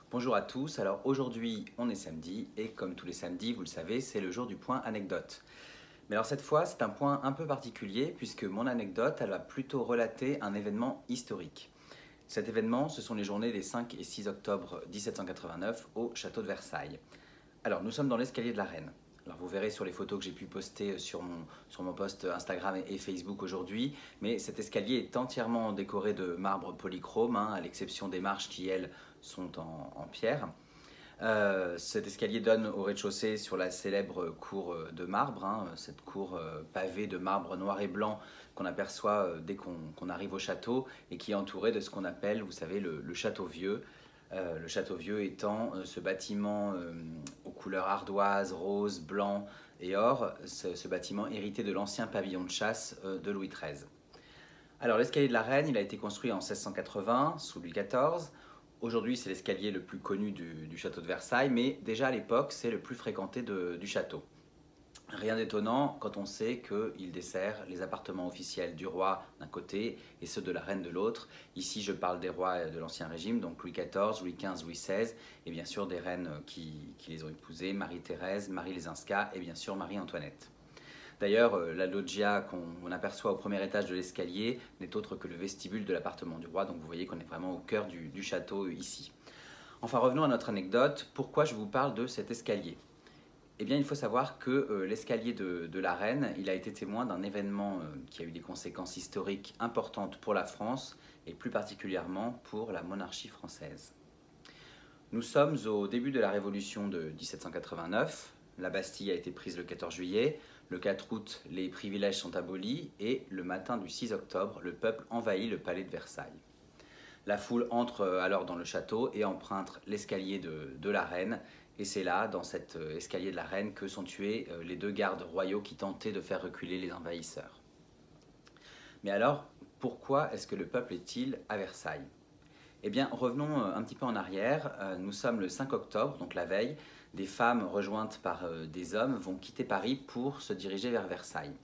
Bonjour à tous, alors aujourd'hui on est samedi et comme tous les samedis vous le savez c'est le jour du point anecdote. Mais alors cette fois c'est un point un peu particulier puisque mon anecdote elle va plutôt relater un événement historique. Cet événement ce sont les journées des 5 et 6 octobre 1789 au château de Versailles. Alors nous sommes dans l'escalier de la Reine. Alors vous verrez sur les photos que j'ai pu poster sur mon post Instagram et Facebook aujourd'hui, mais cet escalier est entièrement décoré de marbre polychrome, à l'exception des marches qui elles sont en pierre. Cet escalier donne au rez-de-chaussée sur la célèbre cour de marbre, cette cour pavée de marbre noir et blanc qu'on aperçoit dès qu'on arrive au château et qui est entourée de ce qu'on appelle, vous savez, le château vieux. Le château vieux étant ce bâtiment aux couleurs ardoises, rose, blanc et or, ce bâtiment hérité de l'ancien pavillon de chasse de Louis XIII. Alors l'escalier de la Reine, il a été construit en 1680 sous Louis XIV. Aujourd'hui, c'est l'escalier le plus connu du château de Versailles, mais déjà à l'époque, c'est le plus fréquenté du château. Rien d'étonnant quand on sait qu'il dessert les appartements officiels du roi d'un côté et ceux de la reine de l'autre. Ici, je parle des rois de l'Ancien Régime, donc Louis XIV, Louis XV, Louis XVI, et bien sûr des reines qui les ont épousées, Marie-Thérèse, Marie Lesinska et bien sûr Marie-Antoinette. D'ailleurs, la loggia qu'on aperçoit au premier étage de l'escalier n'est autre que le vestibule de l'appartement du roi, donc vous voyez qu'on est vraiment au cœur du château ici. Enfin, revenons à notre anecdote. Pourquoi je vous parle de cet escalier? Eh bien, il faut savoir que l'escalier de la Reine, il a été témoin d'un événement qui a eu des conséquences historiques importantes pour la France et plus particulièrement pour la monarchie française. Nous sommes au début de la Révolution de 1789. La Bastille a été prise le 14 juillet. Le 4 août, les privilèges sont abolis et le matin du 6 octobre, le peuple envahit le palais de Versailles. La foule entre alors dans le château et emprunte l'escalier de la Reine. Et c'est là, dans cet escalier de la Reine, que sont tués les deux gardes royaux qui tentaient de faire reculer les envahisseurs. Mais alors, pourquoi est-ce que le peuple est-il à Versailles? Eh bien, revenons un petit peu en arrière. Nous sommes le 5 octobre, donc la veille. Des femmes rejointes par des hommes vont quitter Paris pour se diriger vers Versailles.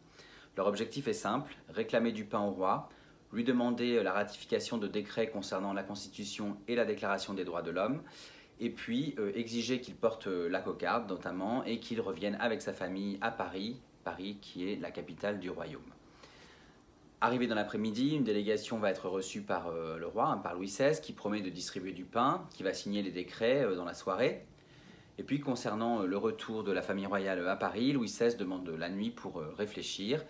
Leur objectif est simple, réclamer du pain au roi, lui demander la ratification de décrets concernant la Constitution et la Déclaration des droits de l'homme, et puis exiger qu'il porte la cocarde notamment et qu'il revienne avec sa famille à Paris, Paris qui est la capitale du royaume. Arrivé dans l'après-midi, une délégation va être reçue par le roi, par Louis XVI, qui promet de distribuer du pain, qui va signer les décrets dans la soirée. Et puis concernant le retour de la famille royale à Paris, Louis XVI demande la nuit pour réfléchir.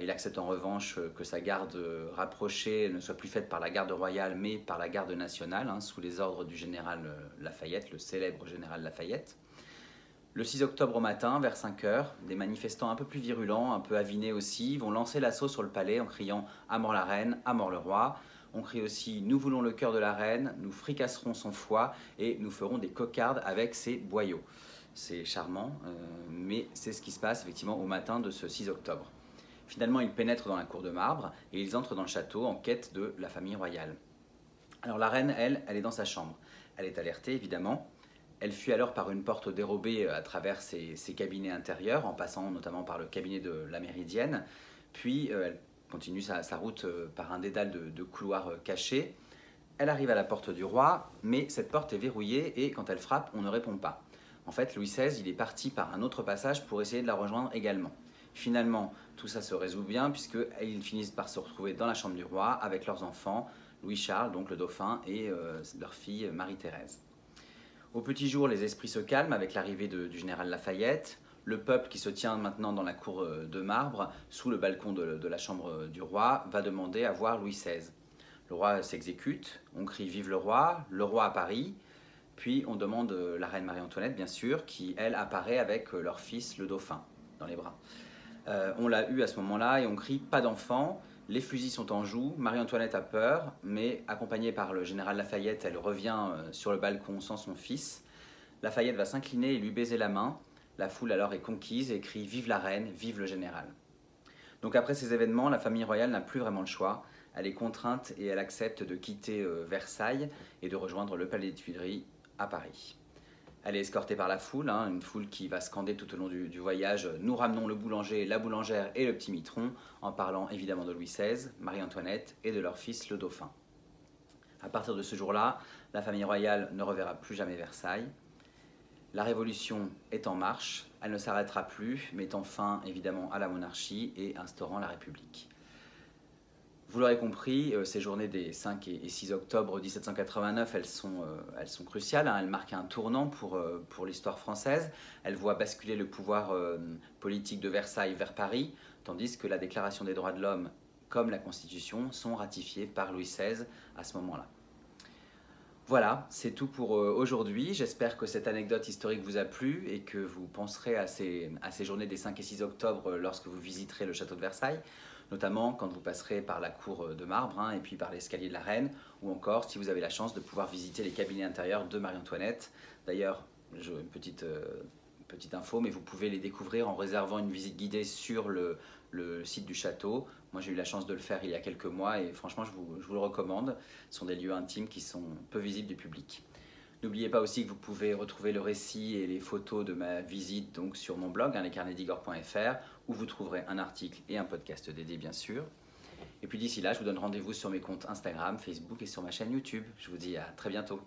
Il accepte en revanche que sa garde rapprochée ne soit plus faite par la garde royale mais par la garde nationale, sous les ordres du général Lafayette, le célèbre général Lafayette. Le 6 octobre au matin, vers 5 heures, des manifestants un peu plus virulents, un peu avinés aussi, vont lancer l'assaut sur le palais en criant « À mort la reine, à mort le roi ». On crie aussi « Nous voulons le cœur de la reine, nous fricasserons son foie et nous ferons des cocardes avec ses boyaux ». C'est charmant, mais c'est ce qui se passe effectivement au matin de ce 6 octobre. Finalement, ils pénètrent dans la cour de marbre et ils entrent dans le château en quête de la famille royale. Alors la reine, elle est dans sa chambre. Elle est alertée, évidemment. Elle fuit alors par une porte dérobée à travers ses cabinets intérieurs, en passant notamment par le cabinet de la Méridienne. Puis elle continue sa route par un dédale de couloirs cachés. Elle arrive à la porte du roi, mais cette porte est verrouillée et quand elle frappe, on ne répond pas. En fait, Louis XVI, il est parti par un autre passage pour essayer de la rejoindre également. Finalement, tout ça se résout bien puisqu'ils finissent par se retrouver dans la chambre du roi avec leurs enfants, Louis-Charles, donc le dauphin, et leur fille Marie-Thérèse. Au petit jour, les esprits se calment avec l'arrivée du général Lafayette. Le peuple qui se tient maintenant dans la cour de marbre, sous le balcon de la chambre du roi, va demander à voir Louis XVI. Le roi s'exécute, on crie « Vive le roi !» à Paris, puis on demande la reine Marie-Antoinette, bien sûr, qui, elle, apparaît avec leur fils, le dauphin, dans les bras. On l'a eu à ce moment-là et on crie « Pas d'enfant !» Les fusils sont en joue, Marie-Antoinette a peur, mais accompagnée par le général Lafayette, elle revient sur le balcon sans son fils. Lafayette va s'incliner et lui baiser la main. La foule alors est conquise et crie « Vive la reine, vive le général !» Donc après ces événements, la famille royale n'a plus vraiment le choix. Elle est contrainte et elle accepte de quitter Versailles et de rejoindre le palais des Tuileries à Paris. Elle est escortée par la foule, une foule qui va scander tout au long du voyage « Nous ramenons le boulanger, la boulangère et le petit mitron » en parlant évidemment de Louis XVI, Marie-Antoinette et de leur fils le dauphin. À partir de ce jour-là, la famille royale ne reverra plus jamais Versailles. La révolution est en marche, elle ne s'arrêtera plus, mettant fin évidemment à la monarchie et instaurant la République. Vous l'aurez compris, ces journées des 5 et 6 octobre 1789, elles sont cruciales, hein. Elles marquent un tournant pour l'histoire française. Elles voient basculer le pouvoir politique de Versailles vers Paris, tandis que la Déclaration des droits de l'homme comme la Constitution sont ratifiées par Louis XVI à ce moment-là. Voilà, c'est tout pour aujourd'hui. J'espère que cette anecdote historique vous a plu et que vous penserez à ces journées des 5 et 6 octobre lorsque vous visiterez le château de Versailles, notamment quand vous passerez par la cour de marbre, hein, et puis par l'escalier de la Reine, ou encore si vous avez la chance de pouvoir visiter les cabinets intérieurs de Marie-Antoinette. D'ailleurs, une petite info, mais vous pouvez les découvrir en réservant une visite guidée sur le site du château. Moi, j'ai eu la chance de le faire il y a quelques mois et franchement, je vous le recommande. Ce sont des lieux intimes qui sont peu visibles du public. N'oubliez pas aussi que vous pouvez retrouver le récit et les photos de ma visite donc, sur mon blog, hein, lescarnetsdigor.fr, où vous trouverez un article et un podcast dédié, bien sûr. Et puis d'ici là, je vous donne rendez-vous sur mes comptes Instagram, Facebook et sur ma chaîne YouTube. Je vous dis à très bientôt.